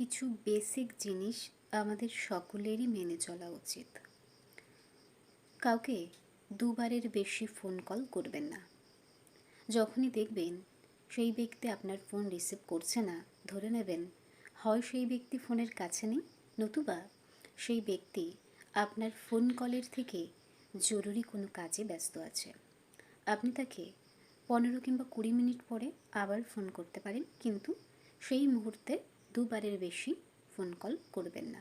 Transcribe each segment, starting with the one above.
কিছু বেসিক জিনিস আমাদের সকলেরই মেনে চলা উচিত। কাউকে দুবারের বেশি ফোন কল করবেন না। যখনই দেখবেন সেই ব্যক্তি আপনার ফোন রিসিভ করছে না, ধরে নেবেন হয় সেই ব্যক্তি ফোনের কাছে নেই, নতুবা সেই ব্যক্তি আপনার ফোন কলের থেকে জরুরি কোনো কাজে ব্যস্ত আছে। আপনি তাকে 15 কিংবা 20 মিনিট পরে আবার ফোন করতে পারেন, কিন্তু সেই মুহূর্তে দুবারের বেশি ফোন কল করবেন না।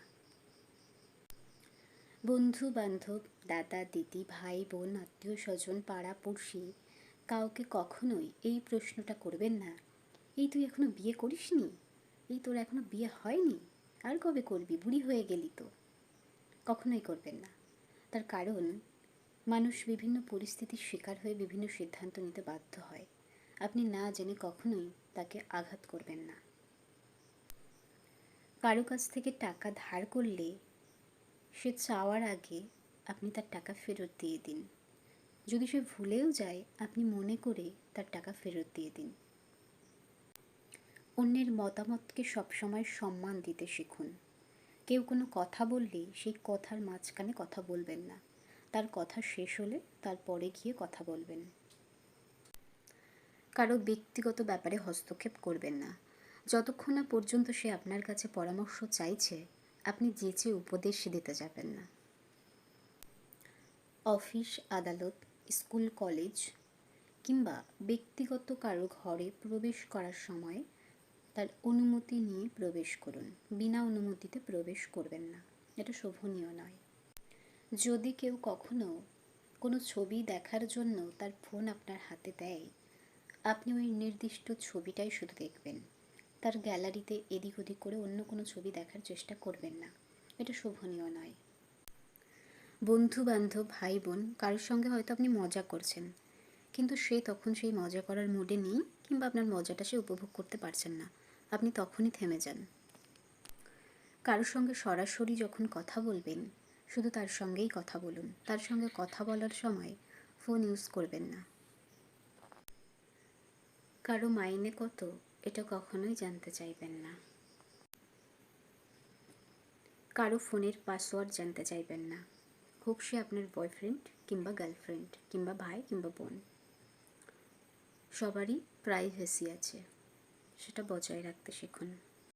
বন্ধু বান্ধব, দাদা দিদি, ভাই বোন, আত্মীয় স্বজন, পাড়া পড়শি কাউকে কখনোই এই প্রশ্নটা করবেন না, এই তুই এখনো বিয়ে করিসনি, এই তোর এখনো বিয়ে হয়নি, আর কবে করবি, বুড়ি হয়ে গেলি তো। কখনোই করবেন না। তার কারণ মানুষ বিভিন্ন পরিস্থিতির শিকার হয়ে বিভিন্ন সিদ্ধান্ত নিতে বাধ্য হয়। আপনি না জেনে কখনোই তাকে আঘাত করবেন না। কারো কাছ থেকে টাকা ধার করলে সে চাওয়ার আগে আপনি তার টাকা ফেরত দিয়ে দিন। যদি সে ভুলেও যায়, আপনি মনে করে তার টাকা ফেরত দিয়ে দিন। অন্যের মতামতকে সবসময় সম্মান দিতে শিখুন। কেউ কোনো কথা বললে সেই কথার মাঝখানে কথা বলবেন না, তার কথা শেষ হলে তারপরে গিয়ে কথা বলবেন। কারো ব্যক্তিগত ব্যাপারে হস্তক্ষেপ করবেন না। যতক্ষণ না পর্যন্ত সে আপনার কাছে পরামর্শ চাইছে, আপনি যেচে উপদেশ দিতে যাবেন না। অফিস, আদালত, স্কুল, কলেজ কিংবা ব্যক্তিগত কারো ঘরে প্রবেশ করার সময় তার অনুমতি নিয়ে প্রবেশ করুন। বিনা অনুমতিতে প্রবেশ করবেন না, এটা শোভনীয় নয়। যদি কেউ কখনো কোনো ছবি দেখার জন্য তার ফোন আপনার হাতে দেয়, আপনি ওই নির্দিষ্ট ছবিটাই শুধু দেখবেন। তার গ্যালারিতে এদিক ওদিক করে অন্য কোনো ছবি দেখার চেষ্টা করবেন না, এটা শোভনীয় নয়। বন্ধু বান্ধব, ভাই বোন কারোর সঙ্গে হয়তো আপনি মজা করছেন, কিন্তু সে তখন সেই মজা করার মুডে নেই, কিংবা আপনার মজাটা সে উপভোগ করতে পারছেন না, আপনি তখনই থেমে যান। কারোর সঙ্গে সরাসরি যখন কথা বলবেন, শুধু তার সঙ্গেই কথা বলুন। তার সঙ্গে কথা বলার সময় ফোন ইউজ করবেন না। কারো মাইনে কত, এটা কখনোই জানতে চাইবেন না। কারো ফোনের পাসওয়ার্ড জানতে চাইবেন না, হোক সে আপনার বয়ফ্রেন্ড কিংবা গার্লফ্রেন্ড কিংবা ভাই কিংবা বোন। সবারই প্রাইভেসি আছে, সেটা বজায় রাখতে শিখুন।